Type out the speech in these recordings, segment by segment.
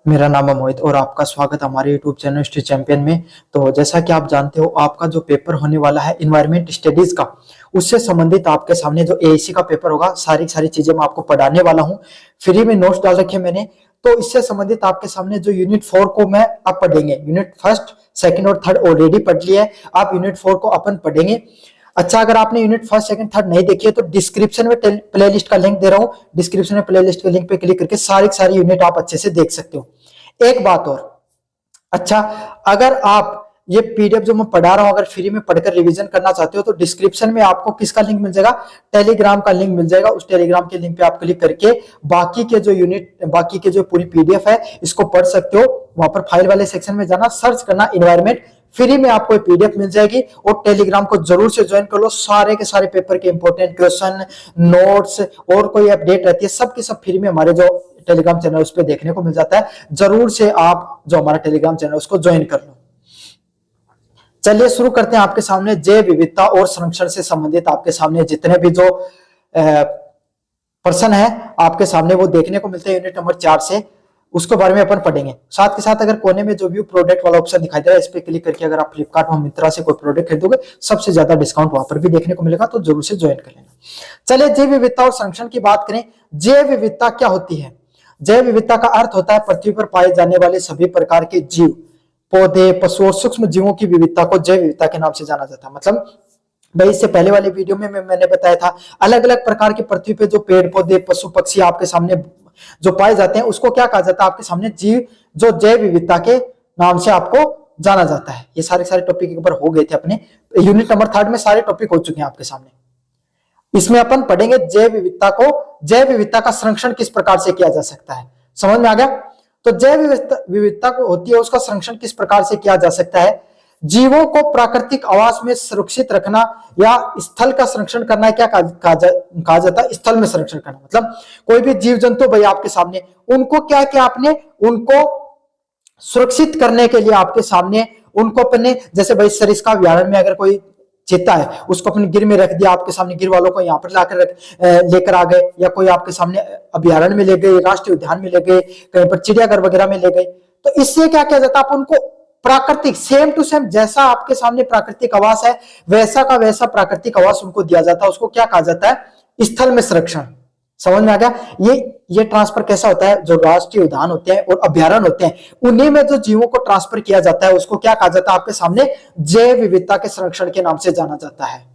मेरा नाम है मोहित और आपका स्वागत है हमारे यूट्यूब चैनल हिस्ट्री चैंपियन में। तो जैसा कि आप जानते हो, आपका जो पेपर होने वाला है इन्वायरमेंट स्टडीज का, उससे संबंधित आपके सामने जो एएससी का पेपर होगा, सारी चीजें मैं आपको पढ़ाने वाला हूँ। फ्री में नोट्स डाल रखे मैंने। तो इससे संबंधित आपके सामने जो यूनिट 4 को मैं अब पढ़ेंगे। यूनिट फर्स्ट, सेकंड और थर्ड ऑलरेडी पढ़ लिया है, आप यूनिट 4 को अपन पढ़ेंगे। अच्छा, अगर आपने यूनिट फर्स्ट सेकंड थर्ड नहीं देखी है तो डिस्क्रिप्शन में प्लेलिस्ट का लिंक दे रहा हूँ। डिस्क्रिप्शन में प्लेलिस्ट के लिंक पे क्लिक करके सारी यूनिट आप अच्छे से देख सकते हो। एक बात और, अच्छा, अगर आप ये पीडीएफ जो मैं पढ़ा रहा हूं अगर फ्री में पढ़कर रिवीजन करना चाहते हो तो डिस्क्रिप्शन में आपको किसका लिंक मिल जाएगा? टेलीग्राम का लिंक मिल जाएगा। उस टेलीग्राम के लिंक पे आप क्लिक करके बाकी के जो पूरी पीडीएफ है इसको पढ़ सकते हो। वहां पर फाइल वाले सेक्शन में जाना, सर्च करना इन्वायरमेंट, फ्री में आपको पीडीएफ मिल जाएगी। और टेलीग्राम को जरूर से ज्वाइन कर लो। सारे के सारे पेपर के इंपॉर्टेंट क्वेश्चन, नोट्स और कोई अपडेट रहती है, सब की सब फ्री में हमारे जो टेलीग्राम चैनल उस पर देखने को मिल जाता है। जरूर से आप जो हमारा टेलीग्राम चैनल उसको ज्वाइन कर लो। चलिए शुरू करते हैं। आपके सामने जैव विविधता और संरक्षण से संबंधित आपके सामने जितने भी जो प्रश्न है आपके सामने वो देखने को मिलते हैं यूनिट नंबर 4 से, उसके बारे में अपन पढ़ेंगे। साथ के साथ अगर कोने में जो व्यू प्रोडक्ट वाला ऑप्शन दिखाई दे रहा है, इस पे क्लिक करके अगर आप फ्लिपकार्ट और मिंत्रा से कोई प्रोडक्ट खरीदोगे, सबसे ज्यादा डिस्काउंट वहां पर भी देखने को मिलेगा, तो जरूर से ज्वाइन कर लेना। चलिए जैव विविधता और संरक्षण की बात करें। जैव विविधता क्या होती है? जैव विविधता का अर्थ होता है पृथ्वी पर पाए जाने वाले सभी प्रकार के जीव, पौधे, पशु और सूक्ष्म जीवों की विविधता को जैव विविधता के नाम से जाना जाता है। मतलब भाई, इससे पहले वाले वीडियो में मैंने बताया था, अलग अलग प्रकार की पृथ्वी पे जो पेड़ पौधे, पशु पक्षी आपके सामने जो पाए जाते हैं उसको क्या कहा जाता है? आपके सामने जीव, जो जैव विविधता के नाम से आपको जाना जाता है। ये सारे टॉपिक के ऊपर हो गए थे अपने यूनिट नंबर 3 में, सारे टॉपिक हो चुके हैं आपके सामने। इसमें अपन पढ़ेंगे जैव विविधता को, जैव विविधता का संरक्षण किस प्रकार से किया जा सकता है। समझ में आ गया? तो जैव विविधता को होती है, उसका संरक्षण किस प्रकार से किया जा सकता है? जीवों को प्राकृतिक आवास में सुरक्षित रखना या स्थल का संरक्षण करना, क्या कहा जाता है? स्थल में संरक्षण करना। मतलब कोई भी जीव जंतु भाई आपके सामने, उनको क्या क्या आपने उनको सुरक्षित करने के लिए आपके सामने उनको अपने, जैसे भाई सरिस्का अभ्यारण्य में अगर कोई चीता है उसको अपने गिर में रख दिया, आपके सामने गिर वालों को यहाँ पर लाकर लेकर आ गए, या कोई आपके सामने अभ्यारण्य में ले गए, राष्ट्रीय उद्यान में ले गए, कहीं पर चिड़ियाघर वगैरह में ले गए, तो इससे क्या किया जाता है? आप उनको प्राकृतिक सेम टू सेम जैसा आपके सामने प्राकृतिक आवास है वैसा का वैसा प्राकृतिक आवास उनको दिया जाता है। उसको क्या कहा जाता है? स्थल में संरक्षण। समझ में आ गया? ये ट्रांसफर कैसा होता है? जो राष्ट्रीय उद्यान होते हैं और अभ्यारण्य होते हैं उन्हीं में जो जीवों को ट्रांसफर किया जाता है उसको क्या कहा जाता है? आपके सामने जैव विविधता के संरक्षण के नाम से जाना जाता है।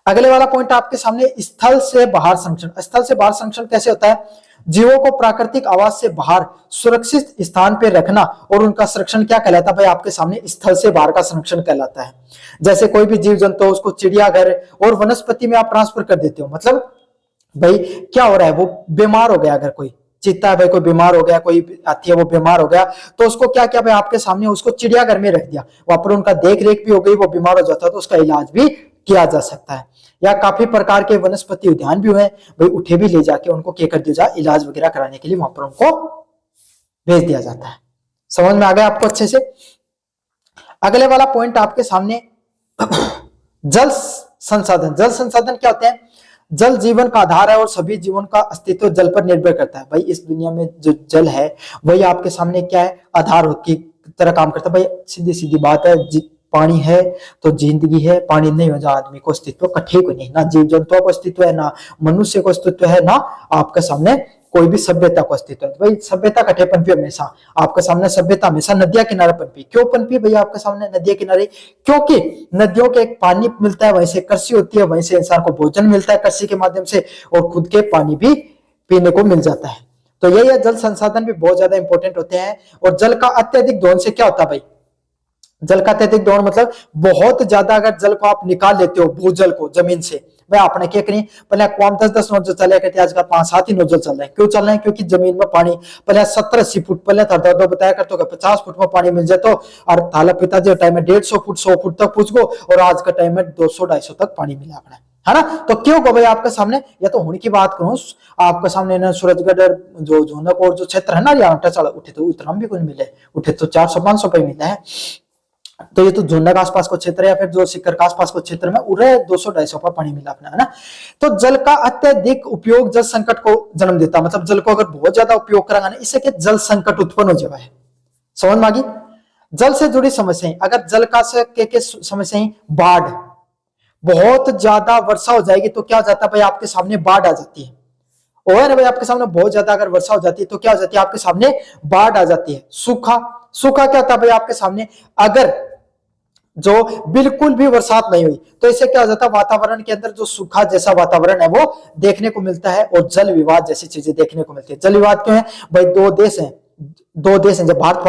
अगले वाला पॉइंट आपके सामने स्थल से बाहर संरक्षण। स्थल से बाहर संरक्षण कैसे होता है? जीवों को प्राकृतिक आवास से बाहर सुरक्षित स्थान पर रखना और उनका संरक्षण क्या कहलाता है? भाई आपके सामने स्थल से बाहर का संरक्षण कहलाता है। जैसे कोई भी जीव जंतु उसको चिड़ियाघर और वनस्पति में आप ट्रांसफर कर देते हो। मतलब भाई क्या हो रहा है? वो बीमार हो गया, अगर कोई चीता है भाई, कोई बीमार हो गया, कोई हाथी है वो बीमार हो गया, तो उसको क्या किया भाई आपके सामने? उसको चिड़ियाघर में रख दिया, वहां पर उनका देख रेख भी हो गई, वो बीमार हो जाता है तो उसका इलाज भी किया जा सकता है। या काफी प्रकार के वनस्पति उद्यान भी हुए भाई, उठे भी ले जाके उनको क्या कर दिया जाए? इलाज वगैरह कराने के लिए वहां पर उनको भेज दिया जाता है। समझ में आ गया आपको अच्छे से? अगले वाला पॉइंट आपके सामने जल संसाधन। जल संसाधन क्या होते हैं? जल जीवन का आधार है और सभी जीवन का अस्तित्व जल पर निर्भर करता है। भाई इस दुनिया में जो जल है वही आपके सामने क्या है? आधार की तरह काम करता है। भाई सीधी सीधी बात है, पानी है तो जिंदगी है, पानी नहीं हो जाए आदमी को अस्तित्व कठे को नहीं, ना जीव जंतुओं को अस्तित्व है, ना मनुष्य को अस्तित्व है, ना आपके सामने कोई भी सभ्यता को अस्तित्व है। भाई सभ्यता कठे पनपी हमेशा आपके सामने, सभ्यता हमेशा नदियां किनारे पनपी। क्यों पनपी भैया आपके सामने नदियां किनारे? क्योंकि नदियों के एक पानी मिलता है, वहीं से कृषि होती है, वहीं से इंसान को भोजन मिलता है कृषि के माध्यम से, और खुद के पानी भी पीने को मिल जाता है। तो यही है, जल संसाधन भी बहुत ज्यादा इंपॉर्टेंट होते हैं। और जल का अत्यधिक दोहन से क्या होता है भाई? जल का अत्यधिक दोहन मतलब बहुत ज्यादा अगर जल को आप निकाल लेते हो, भूजल को जमीन से, भाई आपने क्या करी? पहले कौन 10-10 नोजल चले करते, आज का 5-7 ही नोजल चल रहे हैं। क्यों चल रहे हैं? क्योंकि जमीन में पानी पहले 70-80 फुट पहले दो बताया करते हो 50 फुट में पानी मिल जाए तो, और ताला पिताजी टाइम में 150 फुट 100 फुट तक पूछ गो, और आज का टाइम में 200-250 तक पानी मिला अपने, है ना? तो क्यों को भाई आपके सामने, या तो होने की बात करूं आपके सामने ना, सूरजगढ़ जो झोनक और जो क्षेत्र है ना, यहाँ उठे तो उतना भी कोई मिले, उठे तो 400-500 पे मिला है। तो ये तो झुंडा के आसपास को क्षेत्र है या फिर जो सिक्कर के आसपास को क्षेत्र में उड़े 200-250 पर पानी मिला अपना, है ना। तो जल का अत्यधिक उपयोग जल संकट को जन्म देता, मतलब जल को अगर बहुत ज्यादा उपयोग करेंगे ना, इससे क्या जल संकट उत्पन्न हो जाए। समझ में आ गई। जल से जुड़ी समस्याएं, अगर जल का से के समस्याएं, बाढ़, बहुत ज्यादा वर्षा हो जाएगी तो क्या हो जाता है भाई, आपके सामने बाढ़ आ जाती है। और भाई आपके सामने बहुत ज्यादा अगर वर्षा हो जाती है तो क्या हो जाती है, आपके सामने बाढ़ आ जाती है। सूखा, सूखा क्या होता है भाई आपके सामने, अगर जो बिल्कुल भी बरसात नहीं हुई तो इससे क्या हो जाता है, वातावरण के अंदर जो सूखा जैसा वातावरण है वो देखने को मिलता है और जल विवाद जैसी चीजें देखने को मिलती है। जल विवाद क्यों है भाई, दो देश हैं जब भारत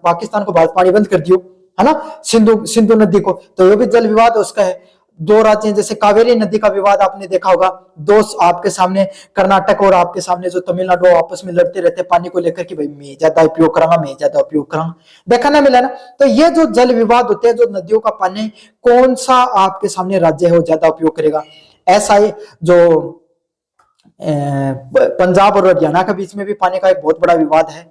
पाकिस्तान को भारत पानी बंद कर दियो, है ना, सिंधु नदी को, तो ये भी जल विवाद उसका है। दो राज्य जैसे कावेरी नदी का विवाद आपने देखा होगा, दो आपके सामने कर्नाटक और आपके सामने जो तमिलनाडु आपस में लड़ते रहते पानी को लेकर कि भाई मैं ज्यादा उपयोग करांगा, मैं ज्यादा उपयोग करांगा, देखा ना मिला ना। तो ये जो जल विवाद होते हैं, जो नदियों का पानी कौन सा आपके सामने राज्य है वो ज्यादा उपयोग करेगा, ऐसा ही जो पंजाब और हरियाणा के बीच में भी पानी का एक बहुत बड़ा विवाद है।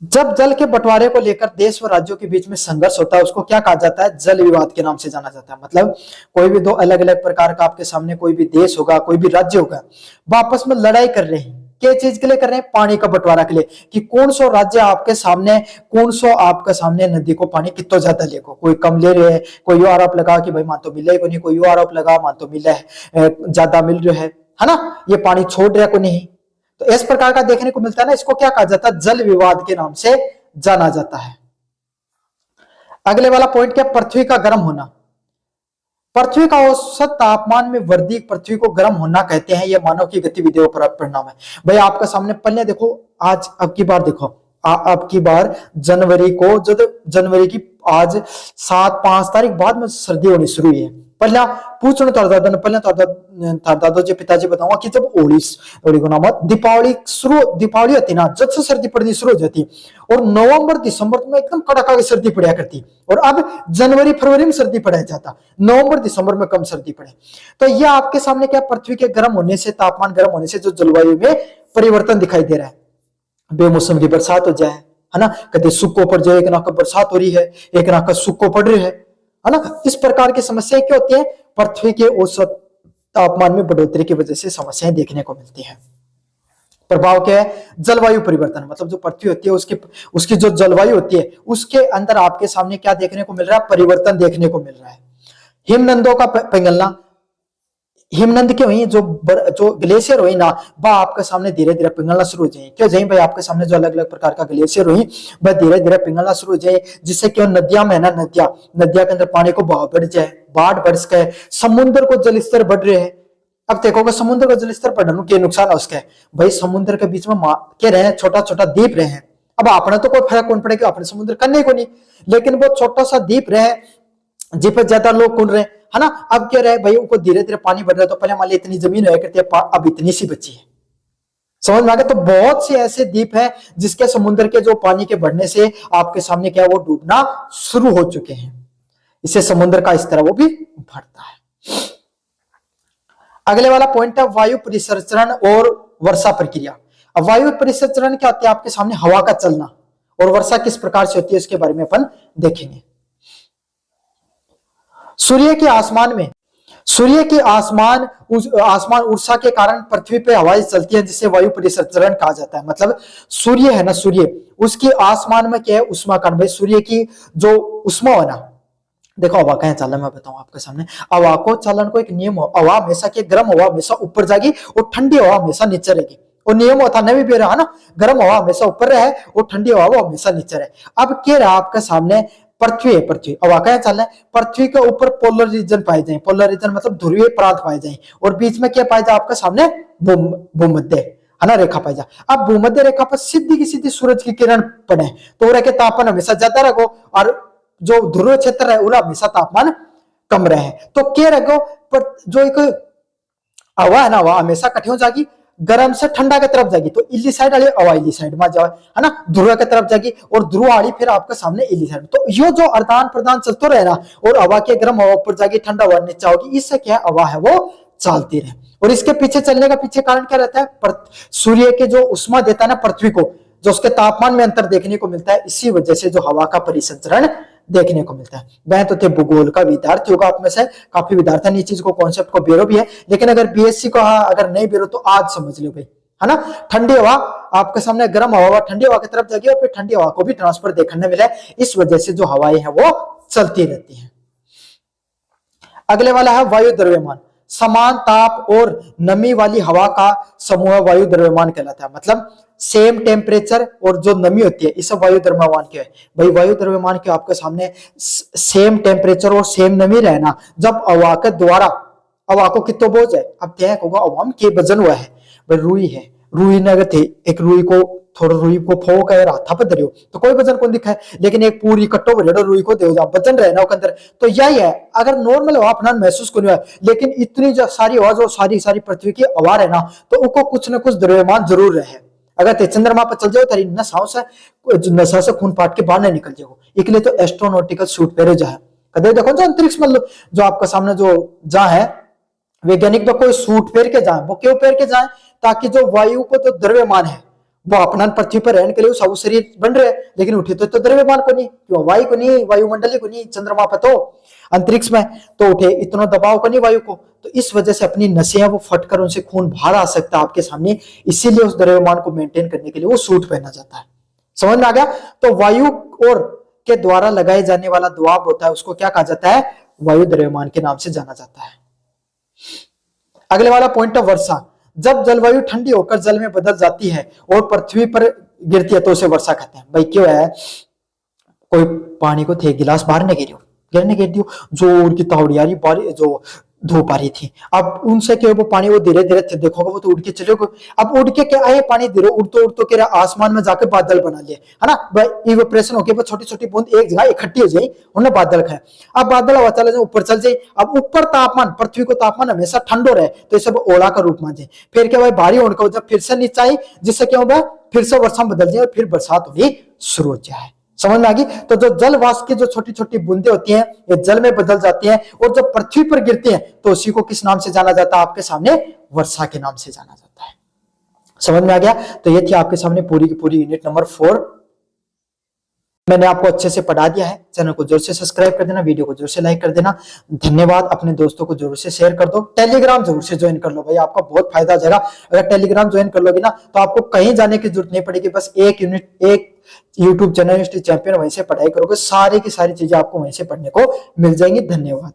जब जल के बंटवारे को लेकर देश व राज्यों के बीच में संघर्ष होता है उसको क्या कहा जाता है, जल विवाद के नाम से जाना जाता है। मतलब कोई भी दो अलग अलग प्रकार का आपके सामने कोई भी देश होगा, कोई भी राज्य होगा, वो आपस में लड़ाई कर रहे हैं, क्या चीज के लिए कर रहे हैं, पानी का बंटवारा के लिए, कि कौन सा राज्य आपके सामने, कौन सा आपके सामने नदी को पानी कितना ज्यादा लेगा, कोई कम ले रहे हैं, कोई यो आरोप लगा कि भाई मान तो मिले को नहीं, कोई यो आरोप लगा मान तो मिला है, ज्यादा मिल रहा है ना, ये पानी छोड़ रहा को नहीं। तो इस प्रकार का देखने को मिलता है ना, इसको क्या कहा जाता है, जल विवाद के नाम से जाना जाता है। अगले वाला पॉइंट क्या, पृथ्वी का गर्म होना। पृथ्वी का औसत तापमान में वृद्धि पृथ्वी को गर्म होना कहते हैं, यह मानव की गतिविधियों पर परिणाम है। भाई आपका सामने पहले देखो, आज अब की बार देखो, अब की बार जनवरी को, जब जनवरी की आज 5 तारीख बाद में सर्दी होनी शुरू हुई है। पहला पूछने थार दादा जी पिताजी बताऊंगा कि जब होली को नाम दीपावली होती ना, जब से सर्दी पड़नी शुरू हो जाती और नवंबर दिसंबर में एकदम कड़ाका की सर्दी पड़ा करती, और अब जनवरी फरवरी में सर्दी पड़ा जाता, नवंबर दिसंबर में कम सर्दी पड़े। तो यह आपके सामने क्या, पृथ्वी के गर्म होने से, तापमान गर्म होने से जो जलवायु में परिवर्तन दिखाई दे रहा है, बेमौसम की बरसात हो जाए, है ना, कभी सूखो पड़ जाए, एक नाक बरसात हो रही है, एक नाक सूखो पड़ रही है ना। इस प्रकार की समस्याएं क्या होती है, पृथ्वी के औसत तापमान में बढ़ोतरी की वजह से समस्याएं देखने को मिलती हैं। प्रभाव क्या है, जलवायु परिवर्तन, मतलब जो पृथ्वी होती है उसकी जो जलवायु होती है उसके अंदर आपके सामने क्या देखने को मिल रहा है, परिवर्तन देखने को मिल रहा है। हिमनदों का पिघलना, हिमनद के हुई जो ग्लेशियर हुई ना, वह आपके सामने धीरे धीरे पिघलना शुरू हो जाए। क्यों जाए भाई, आपके सामने जो अलग अलग प्रकार का ग्लेशियर हुई वह धीरे धीरे पिघलना शुरू हो जाए, जिससे क्यों नदियां में ना, नदियां के अंदर पानी को बहाव बढ़ जाए, बाढ़ बढ़ सके, समुद्र को जलस्तर बढ़ रहे हैं। अब देखोगे समुद्र का जलस्तर बढ़ने के नुकसान है उसके, भाई समुद्र के बीच में क्या रहे, छोटा छोटा द्वीप रहे हैं। अब अपने तो कोई फर्क कौन पड़ेगा, अपने समुद्र करने को नहीं, लेकिन वो छोटा सा द्वीप रहे जिस पर ज्यादा लोग कौन रहे, है ना। अब क्या रहे भाई, उनको धीरे धीरे पानी बढ़ रहा है, तो पहले मान ली इतनी जमीन हुआ करती है, अब इतनी सी बची है, समझ में आ गया। तो बहुत से ऐसे द्वीप हैं जिसके समुद्र के जो पानी के बढ़ने से आपके सामने क्या, वो डूबना शुरू हो चुके हैं, इससे समुद्र का स्तर वो भी बढ़ता है। अगले वाला पॉइंट है वायु परिसंचरण और वर्षा प्रक्रिया। अब वायु परिसंचरण क्या होता है, आपके सामने हवा का चलना, और वर्षा किस प्रकार से होती है इसके बारे में अपन देखेंगे। सूर्य के आसमान ऊर्जा के कारण पृथ्वी पे हवाएं चलती है, जिससे वायु परिसंचरण कहा जाता है। मतलब सूर्य है ना, सूर्य उसके आसमान में क्या है, उष्मा कारण, भाई सूर्य की जो उष्मा है ना, देखो हवा का चालन मैं बताऊं आपके सामने, हवा को चालन को एक नियम हो, हवा हमेशा की गर्म हवा हमेशा ऊपर जाएगी और ठंडी हवा हमेशा नीचे रहेगी, और नियम होता नवी भी रहा ना, गर्म हवा हमेशा ऊपर रहे और ठंडी हवा वो हमेशा नीचे रहे। अब क्या रहा आपके सामने, पृथ्वी है, पृथ्वी हवा का चल है, पृथ्वी के ऊपर पोलर रीजन पाए जाए, पोलर रीजन मतलब ध्रुवीय प्रांत पाए जाए, और बीच में क्या पाए जाए आपके सामने, भूमध्य, है ना, रेखा पाई जाए। अब भूमध्य रेखा पर सीधी की सीधी सूरज की किरण पड़े तो रखे तापमान हमेशा ज्यादा रखो, और जो ध्रुव क्षेत्र है उला हमेशा तापमान कम रहे। तो क्या रखो, पर जो एक हवा है ना, हवा हमेशा कठी हो जाएगी, गर्म से ठंडा की तरफ जाएगी, तो इली साइड वाली हवा इली साइड में जाए, है ना, ध्रुव की तरफ जाएगी, और ध्रुव आड़ी फिर आपके सामने इली साइड। तो यो जो आदान प्रदान चलते रहे ना, और हवा के गर्म हवा ऊपर जाएगी, ठंडा हवा नीचे होगी, इससे क्या हवा है वो चलती रहे। और इसके पीछे चलने का पीछे कारण क्या रहता है, सूर्य के जो उष्मा देता है ना पृथ्वी को, जो उसके तापमान में अंतर देखने को मिलता है, इसी वजह से जो हवा का परिसंचरण देखने को मिलता है। वह तो थे भूगोल का विद्यार्थी होगा आप में से, काफी विद्यार्थी ने चीज को कॉन्सेप्ट को बेरो भी है, लेकिन अगर बीएससी को अगर नहीं बेरो तो आज समझ लो भाई, है ना। ठंडी हवा आपके सामने, गर्म हवा ठंडी हवा की तरफ जाएगी और फिर ठंडी हवा को भी ट्रांसफर देखने मिला है, इस वजह से जो हवाएं हैं वो चलती रहती हैं। अगले वाला है वायु द्रव्यमान। समान ताप और नमी वाली हवा का समूह वायु द्रव्यमान कहलाता है। मतलब सेम टेम्परेचर और जो नमी होती है, इस वायु द्रव्यमान क्या है भाई। वायु द्रव्यमान के आपके सामने सेम टेम्परेचर और सेम नमी रहना, जब हवा के द्वारा, हवा को कितो बोझ है, अब तय होगा हवा में के वजन हुआ है भाई। रुई है, रुई ने अगर थे एक रुई को थोड़ा रुई को फो कर हाथा पर धरियो तो कोई वजन को दिखा है, लेकिन एक पूरी कट्टो भरेड़ो रुई को दे वजन रहना अंदर, तो यही है। अगर नॉर्मल हवा अपना महसूस को नहीं हुआ, लेकिन इतनी जो सारी हवा, जो सारी पृथ्वी की हवा है ना, तो उनको कुछ न कुछ द्रव्यमान जरूर रहे। अगर ते चंद्रमा पर चल जाओ तेरी नसाओं से, नशा से खून पाट के बाहर नहीं निकल जाओ, इसलिए तो एस्ट्रोनॉटिकल सूट पहरे जा है। कदे देखो जो अंतरिक्ष में जो आपका सामने जो जा है, वैज्ञानिक तो कोई सूट पहन के जाए, वो क्यों पहन के जाए, ताकि जो वायु को जो द्रव्यमान है वो अपना पृथ्वी पर रहने के लिए सब शरीर बन रहे, लेकिन उठे तो द्रव्यमान को नहीं, क्यों वायु को नहीं, वायुमंडली को नहीं, चंद्रमा पर तो अंतरिक्ष में तो उठे इतना दबाव को नहीं वायु को, तो इस वजह से अपनी नसें वो फटकर उनसे खून बाहर आ सकता है आपके सामने, इसीलिए उस द्रव्यमान को मेंटेन करने के लिए वो सूट पहना जाता है। समझ में आ गया। तो वायु और के द्वारा लगाए जाने वाला दबाव होता है, उसको क्या कहा जाता है, वायु द्रव्यमान के नाम से जाना जाता है। अगले वाला पॉइंट है वर्षा। जब जलवायु ठंडी होकर जल में बदल जाती है और पृथ्वी पर गिरती है तो उसे वर्षा कहते हैं। भाई क्यों है, कोई पानी को थे गिलास बाहर नहीं गिरने गिर दियो, जोर की तावड़ियारी बारी जो धूप आ रही थी, अब उनसे क्या वो पानी वो धीरे धीरे देखोगे वो तो उड़ के चलेगा। अब उड़ के क्या आए पानी धीरे उड़ तो क्या आसमान में जाके बादल बना लिए, है ना भाई। इवेपोरेशन होके वो छोटी छोटी बूंद एक जगह इकट्ठी हो जाए, उन्हें बादल खाए। अब बादल हवा चले जाए ऊपर चल जाए, अब ऊपर तापमान, पृथ्वी को तापमान हमेशा ठंडो रहे, तो ये सब ओला का रूप मान जाए। फिर क्या भाई भारी होने का जब फिर से नीचे आई, जिससे क्या होगा फिर से वर्षा बदल जाए और फिर बरसात होगी शुरू हो जाए। समझ में आ गई। तो जो जल वाष्प की जो छोटी छोटी बूंदे होती हैं, ये जल में बदल जाती हैं और जब पृथ्वी पर गिरती हैं तो उसी को किस नाम से जाना जाता है, आपके सामने वर्षा के नाम से जाना जाता है। समझ में आ गया। तो ये थी आपके सामने पूरी की पूरी यूनिट नंबर 4। मैंने आपको अच्छे से पढ़ा दिया है। चैनल को जोर से सब्सक्राइब कर देना, वीडियो को जोर से लाइक कर देना। धन्यवाद। अपने दोस्तों को जरूर से शेयर कर दो। टेलीग्राम जरूर से ज्वाइन कर लो भाई, आपका बहुत फायदा हो जाएगा। अगर टेलीग्राम ज्वाइन कर लोगे ना तो आपको कहीं जाने की जरूरत नहीं पड़ेगी, बस एक यूनिट, एक यूट्यूब चैनल चैंपियन, वहीं से पढ़ाई करोगे, सारी की सारी चीजें आपको वहीं से पढ़ने को मिल जाएंगी। धन्यवाद।